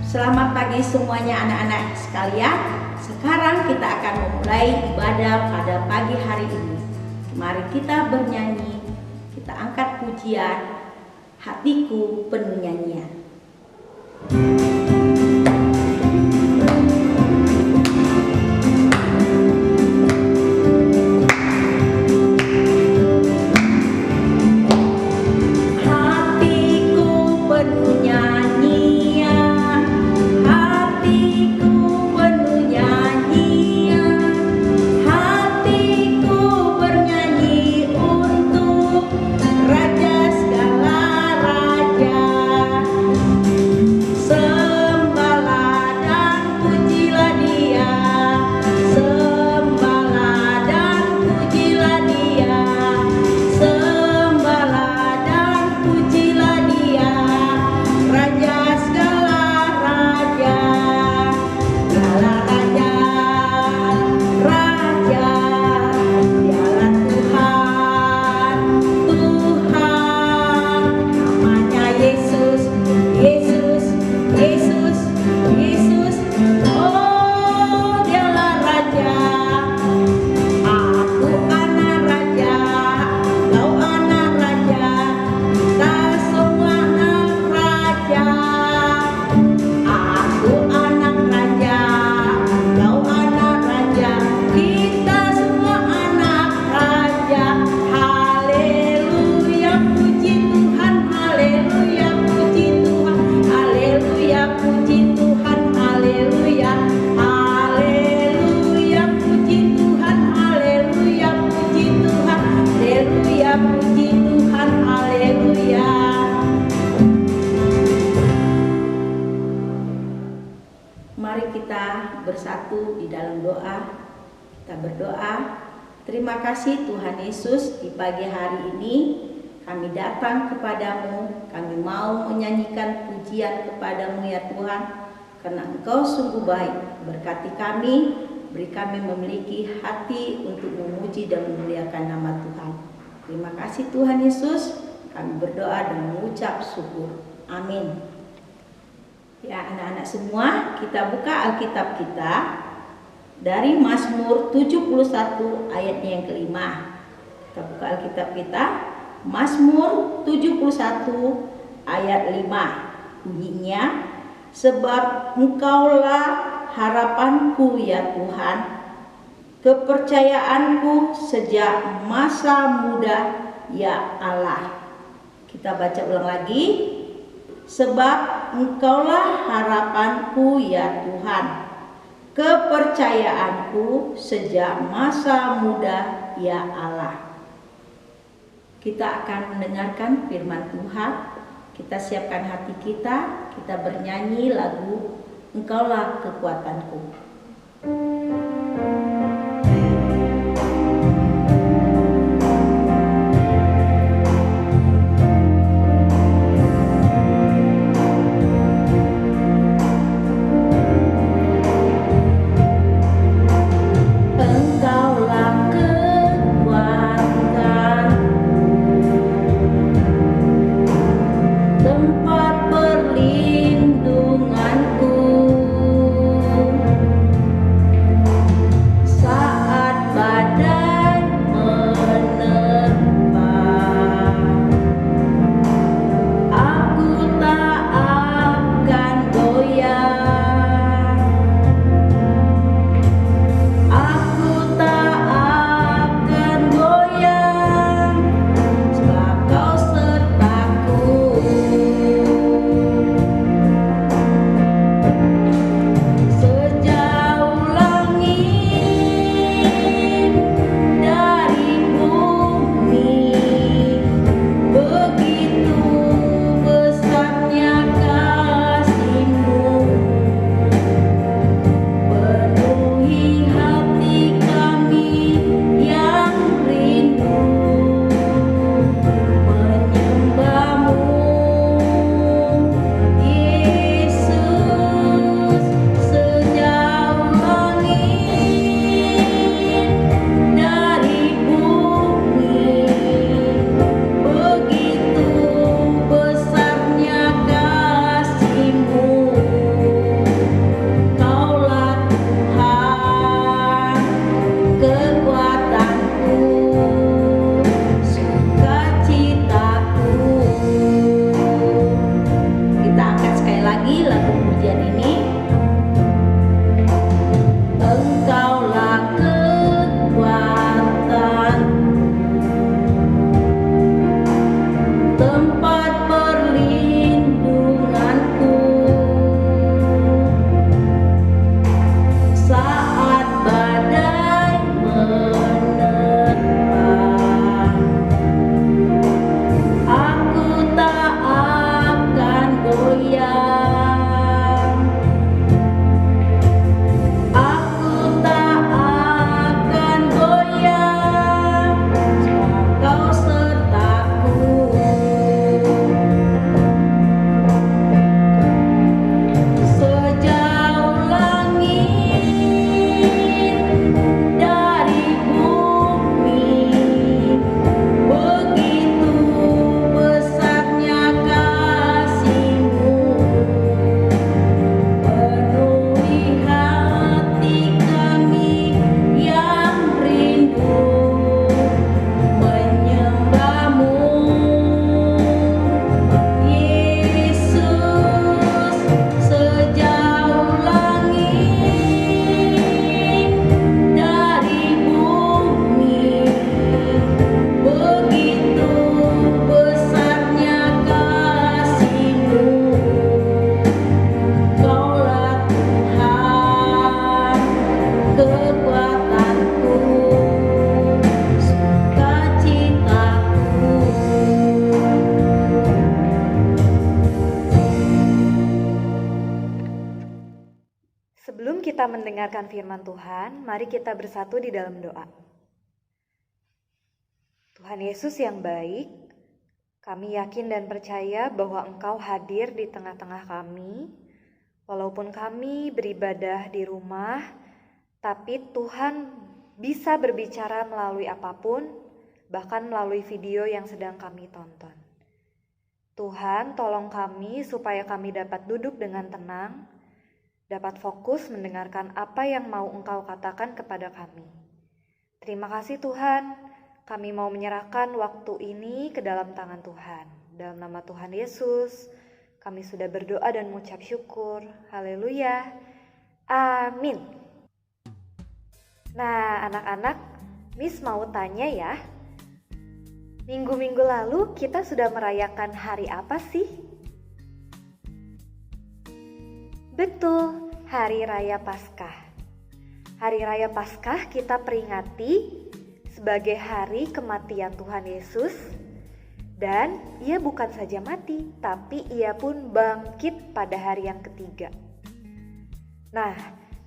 Selamat pagi semuanya anak-anak sekalian. Sekarang kita akan memulai ibadah pada pagi hari ini. Mari kita bernyanyi, kita angkat pujian, hatiku penuh nyanyian. Mari kita bersatu di dalam doa. Kita berdoa. Terima kasih Tuhan Yesus, di pagi hari ini kami datang kepadamu. Kami mau menyanyikan pujian kepadamu ya Tuhan, karena Engkau sungguh baik. Berkati kami, beri kami memiliki hati untuk memuji dan memuliakan nama Tuhan. Terima kasih Tuhan Yesus. Kami berdoa dan mengucap syukur. Amin. Ya anak-anak semua, kita buka Alkitab kita dari Mazmur 71 ayatnya yang kelima. Kita buka Alkitab kita, Mazmur 71 ayat 5. Bunyinya, sebab Engkaulah harapanku ya Tuhan, kepercayaanku sejak masa muda ya Allah. Kita baca ulang lagi. Sebab Engkaulah harapanku ya Tuhan, kepercayaanku sejak masa muda ya Allah. Kita akan mendengarkan firman Tuhan. Kita siapkan hati kita. Kita bernyanyi lagu Engkaulah kekuatanku. Sebelum kita mendengarkan firman Tuhan, mari kita bersatu di dalam doa. Tuhan Yesus yang baik, kami yakin dan percaya bahwa Engkau hadir di tengah-tengah kami. Walaupun kami beribadah di rumah, tapi Tuhan bisa berbicara melalui apapun, bahkan melalui video yang sedang kami tonton. Tuhan, tolong kami supaya kami dapat duduk dengan tenang, dapat fokus mendengarkan apa yang mau Engkau katakan kepada kami. Terima kasih Tuhan, kami mau menyerahkan waktu ini ke dalam tangan Tuhan. Dalam nama Tuhan Yesus, kami sudah berdoa dan mengucap syukur. Haleluya. Amin. Nah, anak-anak, Miss mau tanya ya. Minggu-minggu lalu kita sudah merayakan hari apa sih? Betul, Hari Raya Paskah. Hari Raya Paskah kita peringati sebagai hari kematian Tuhan Yesus. Dan ia bukan saja mati, tapi ia pun bangkit pada hari yang ketiga. Nah,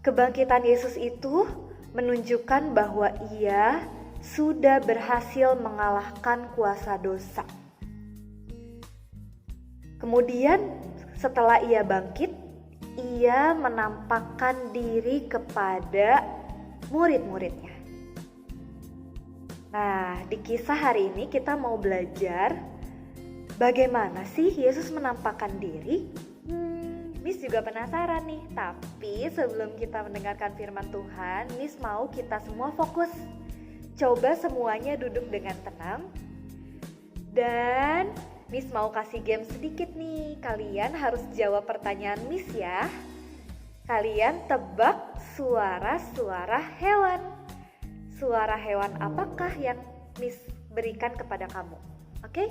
kebangkitan Yesus itu menunjukkan bahwa ia sudah berhasil mengalahkan kuasa dosa. Kemudian setelah ia bangkit, ia menampakkan diri kepada murid-muridnya. Nah, di kisah hari ini kita mau belajar bagaimana sih Yesus menampakkan diri. Miss juga penasaran nih, tapi sebelum kita mendengarkan firman Tuhan, Miss mau kita semua fokus. Coba semuanya duduk dengan tenang. Dan Miss mau kasih game sedikit nih. Kalian harus jawab pertanyaan Miss ya. Kalian tebak suara-suara hewan. Suara hewan apakah yang Miss berikan kepada kamu? Oke?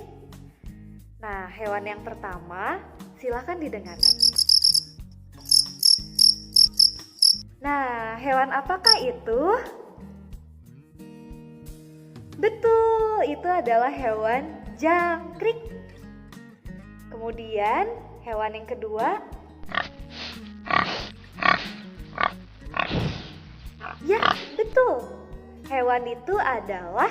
Nah, hewan yang pertama silakan didengarkan. Nah, hewan apakah itu? Betul, itu adalah hewan jangkrik. Kemudian hewan yang kedua. Ya, betul. Hewan itu adalah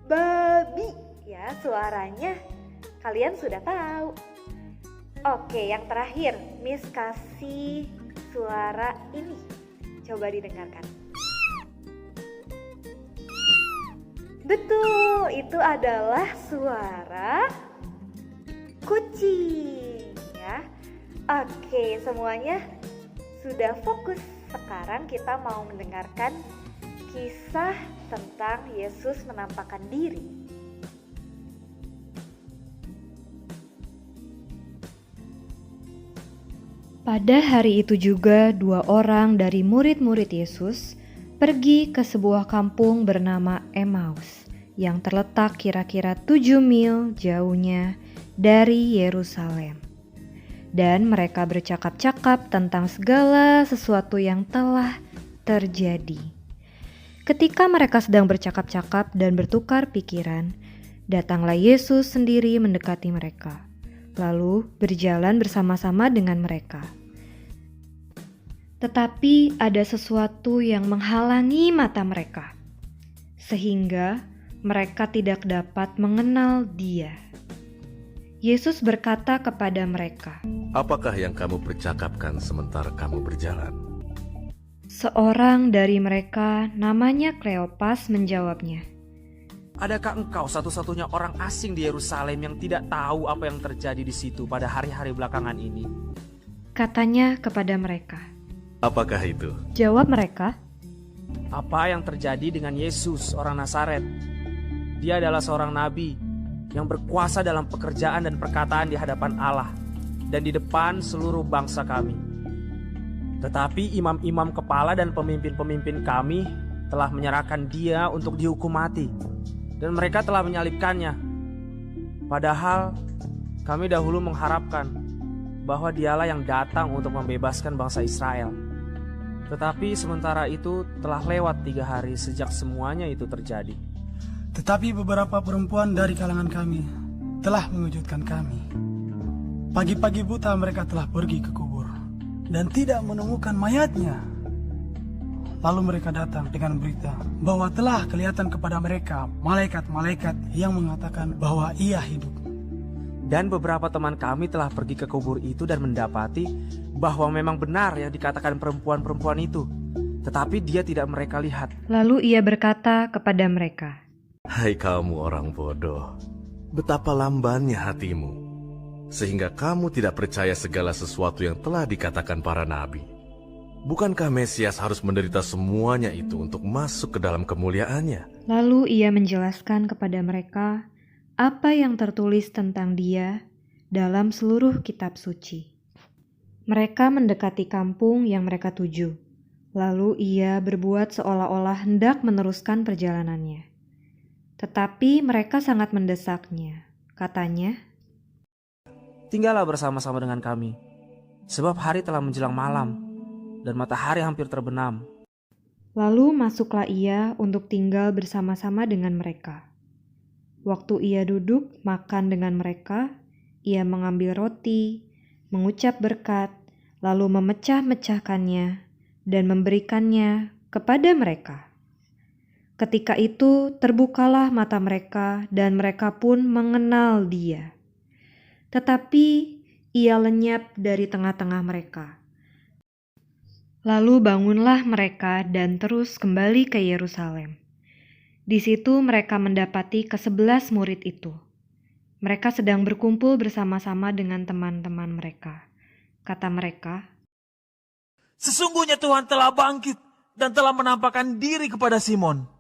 babi. Ya, suaranya kalian sudah tahu. Oke, yang terakhir, Miss kasih suara ini. Coba didengarkan. Betul, itu adalah suara kucing ya. Oke, semuanya sudah fokus. Sekarang kita mau mendengarkan kisah tentang Yesus menampakkan diri. Pada hari itu juga 2 orang dari murid-murid Yesus pergi ke sebuah kampung bernama Emmaus yang terletak kira-kira 7 mil jauhnya dari Yerusalem. Dan mereka bercakap-cakap tentang segala sesuatu yang telah terjadi. Ketika mereka sedang bercakap-cakap dan bertukar pikiran, datanglah Yesus sendiri mendekati mereka, lalu berjalan bersama-sama dengan mereka. Tetapi ada sesuatu yang menghalangi mata mereka, sehingga mereka tidak dapat mengenal Dia. Yesus berkata kepada mereka, "Apakah yang kamu percakapkan sementara kamu berjalan?" Seorang dari mereka, namanya Kleopas, menjawabnya, "Adakah engkau satu-satunya orang asing di Yerusalem yang tidak tahu apa yang terjadi di situ pada hari-hari belakangan ini?" Katanya kepada mereka. "Apakah itu?" Jawab mereka, "Apa yang terjadi dengan Yesus, orang Nazaret? Dia adalah seorang nabi yang berkuasa dalam pekerjaan dan perkataan di hadapan Allah dan di depan seluruh bangsa kami. Tetapi imam-imam kepala dan pemimpin-pemimpin kami telah menyerahkan dia untuk dihukum mati, dan mereka telah menyalibkannya. Padahal kami dahulu mengharapkan bahwa dialah yang datang untuk membebaskan bangsa Israel. Tetapi sementara itu telah lewat 3 hari sejak semuanya itu terjadi. Tetapi beberapa perempuan dari kalangan kami telah mengejutkan kami. Pagi-pagi buta mereka telah pergi ke kubur dan tidak menemukan mayatnya. Lalu mereka datang dengan berita bahwa telah kelihatan kepada mereka malaikat-malaikat yang mengatakan bahwa ia hidup. Dan beberapa teman kami telah pergi ke kubur itu dan mendapati bahwa memang benar yang dikatakan perempuan-perempuan itu. Tetapi dia tidak mereka lihat. Lalu ia berkata kepada mereka, Hai kamu orang bodoh, betapa lambannya hatimu, sehingga kamu tidak percaya segala sesuatu yang telah dikatakan para nabi. Bukankah Mesias harus menderita semuanya itu untuk masuk ke dalam kemuliaannya? Lalu ia menjelaskan kepada mereka apa yang tertulis tentang dia dalam seluruh kitab suci. Mereka mendekati kampung yang mereka tuju. Lalu ia berbuat seolah-olah hendak meneruskan perjalanannya. Tetapi mereka sangat mendesaknya. Katanya, Tinggallah bersama-sama dengan kami, sebab hari telah menjelang malam, dan matahari hampir terbenam. lalu masuklah ia untuk tinggal bersama-sama dengan mereka. Waktu ia duduk makan dengan mereka, ia mengambil roti, mengucap berkat, lalu memecah-mecahkannya dan memberikannya kepada mereka. Ketika itu terbukalah mata mereka dan mereka pun mengenal dia. Tetapi ia lenyap dari tengah-tengah mereka. Lalu bangunlah mereka dan terus kembali ke Yerusalem. Di situ mereka mendapati ke-11 murid itu. Mereka sedang berkumpul bersama-sama dengan teman-teman mereka. Kata mereka, Sesungguhnya Tuhan telah bangkit dan telah menampakkan diri kepada Simon.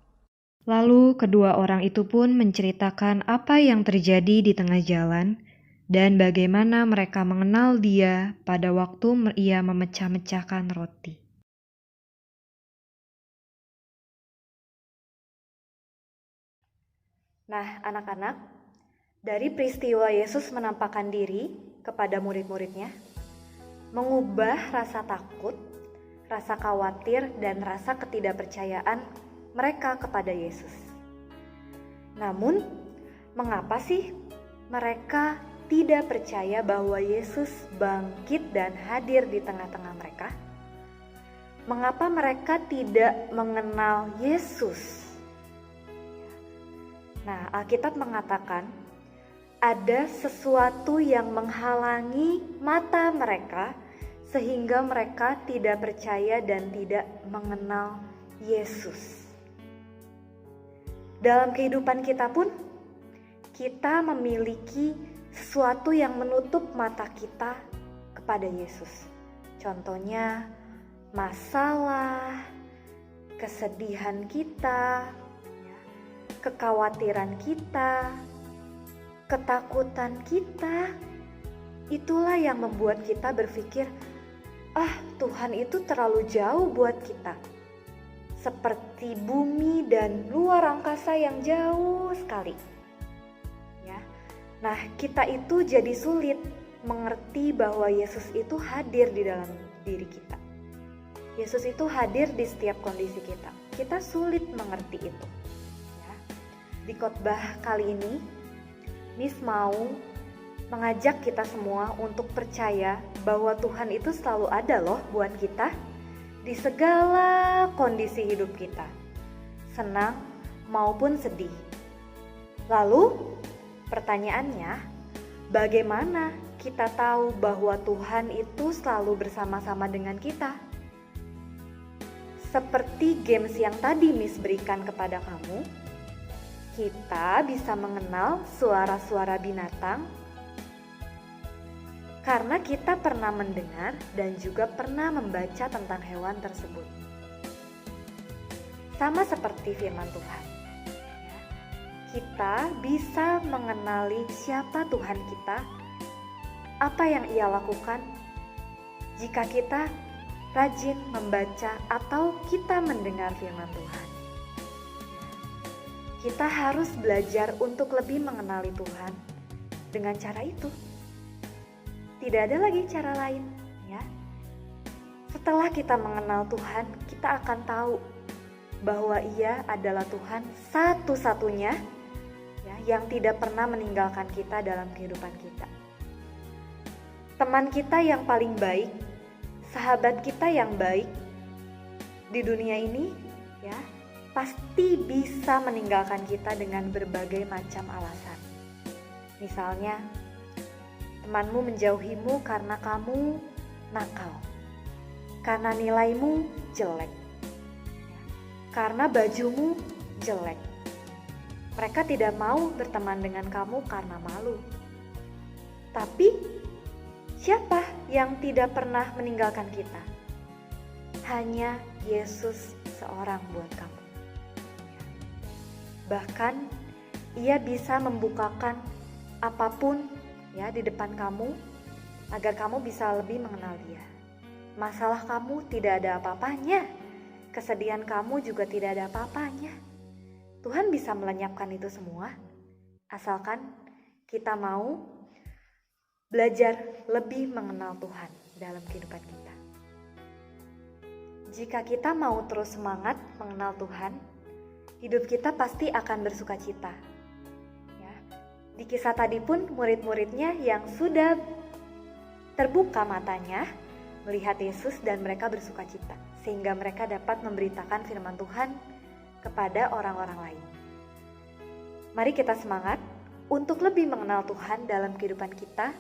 lalu kedua orang itu pun menceritakan apa yang terjadi di tengah jalan dan bagaimana mereka mengenal dia pada waktu ia memecah-mecahkan roti. Nah, anak-anak, dari peristiwa Yesus menampakkan diri kepada murid-muridnya, mengubah rasa takut, rasa khawatir, dan rasa ketidakpercayaan mereka kepada Yesus. Namun, mengapa sih mereka tidak percaya bahwa Yesus bangkit dan hadir di tengah-tengah mereka? Mengapa mereka tidak mengenal Yesus? Nah, Alkitab mengatakan ada sesuatu yang menghalangi mata mereka sehingga mereka tidak percaya dan tidak mengenal Yesus. Dalam kehidupan kita pun, kita memiliki sesuatu yang menutup mata kita kepada Yesus. Contohnya, masalah, kesedihan kita, kekhawatiran kita, ketakutan kita. Itulah yang membuat kita berpikir, Tuhan itu terlalu jauh buat kita. Seperti bumi dan luar angkasa yang jauh sekali. Ya. Nah, kita itu jadi sulit mengerti bahwa Yesus itu hadir di dalam diri kita. Yesus itu hadir di setiap kondisi kita. Kita sulit mengerti itu. Ya. Di khotbah kali ini, Miss mau mengajak kita semua untuk percaya bahwa Tuhan itu selalu ada loh buat kita di segala kondisi hidup kita, senang maupun sedih. Lalu pertanyaannya, bagaimana kita tahu bahwa Tuhan itu selalu bersama-sama dengan kita? Seperti games yang tadi Miss berikan kepada kamu, kita bisa mengenal suara-suara binatang karena kita pernah mendengar dan juga pernah membaca tentang hewan tersebut. Sama seperti firman Tuhan. Kita bisa mengenali siapa Tuhan kita, apa yang Ia lakukan, jika kita rajin membaca atau kita mendengar firman Tuhan. Kita harus belajar untuk lebih mengenali Tuhan dengan cara itu. Tidak ada lagi cara lain, ya. Setelah kita mengenal Tuhan, kita akan tahu bahwa Ia adalah Tuhan satu-satunya, ya, yang tidak pernah meninggalkan kita dalam kehidupan kita. Teman kita yang paling baik sahabat kita yang baik di dunia ini ya pasti bisa meninggalkan kita dengan berbagai macam alasan. Misalnya, temanmu menjauhimu karena kamu nakal, karena nilaimu jelek, karena bajumu jelek. Mereka tidak mau berteman dengan kamu karena malu. Tapi siapa yang tidak pernah meninggalkan kita? Hanya Yesus seorang buat kamu. Bahkan Ia bisa membukakan apapun ya di depan kamu agar kamu bisa lebih mengenal Dia. Masalah kamu tidak ada apa-apanya. Kesedihan kamu juga tidak ada apa-apanya. Tuhan bisa melenyapkan itu semua asalkan kita mau belajar lebih mengenal Tuhan dalam kehidupan kita. Jika kita mau terus semangat mengenal Tuhan, hidup kita pasti akan bersuka cita. Ya. Di kisah tadi pun murid-muridnya yang sudah terbuka matanya melihat Yesus dan mereka bersuka cita, sehingga mereka dapat memberitakan firman Tuhan kepada orang-orang lain. Mari kita semangat untuk lebih mengenal Tuhan dalam kehidupan kita,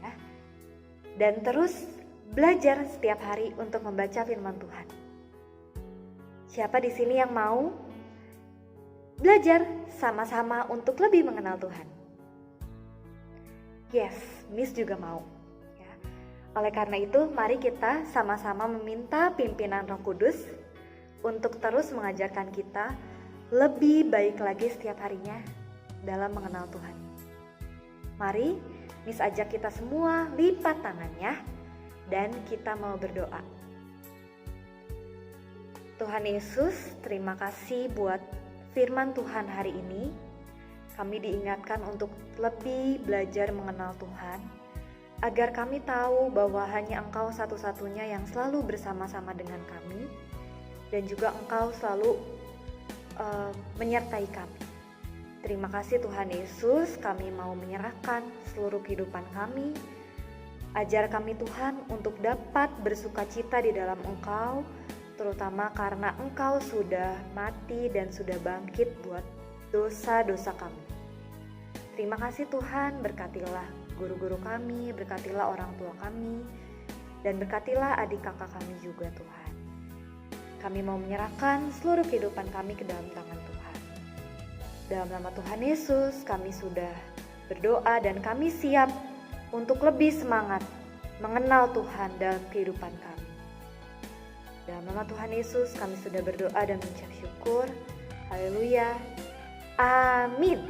ya, dan terus belajar setiap hari untuk membaca firman Tuhan. Siapa di sini yang mau belajar sama-sama untuk lebih mengenal Tuhan? Yes, Miss juga mau. Ya. Oleh karena itu, mari kita sama-sama meminta pimpinan Roh Kudus untuk terus mengajarkan kita lebih baik lagi setiap harinya dalam mengenal Tuhan. Mari, Miss ajak kita semua lipat tangannya dan kita mau berdoa. Tuhan Yesus, terima kasih buat firman Tuhan hari ini. Kami diingatkan untuk lebih belajar mengenal Tuhan, agar kami tahu bahwa hanya Engkau satu-satunya yang selalu bersama-sama dengan kami, dan juga Engkau selalu menyertai kami. Terima kasih Tuhan Yesus, kami mau menyerahkan seluruh kehidupan kami. Ajar kami Tuhan untuk dapat bersuka cita di dalam Engkau, terutama karena Engkau sudah mati dan sudah bangkit buat dosa-dosa kami. Terima kasih Tuhan, berkatilah guru-guru kami, berkatilah orang tua kami, dan berkatilah adik kakak kami juga Tuhan. Kami mau menyerahkan seluruh kehidupan kami ke dalam tangan Tuhan. Dalam nama Tuhan Yesus, kami sudah berdoa dan kami siap untuk lebih semangat mengenal Tuhan dalam kehidupan kami. Dalam nama Tuhan Yesus kami sudah berdoa dan mengucap syukur. Haleluya. Amin.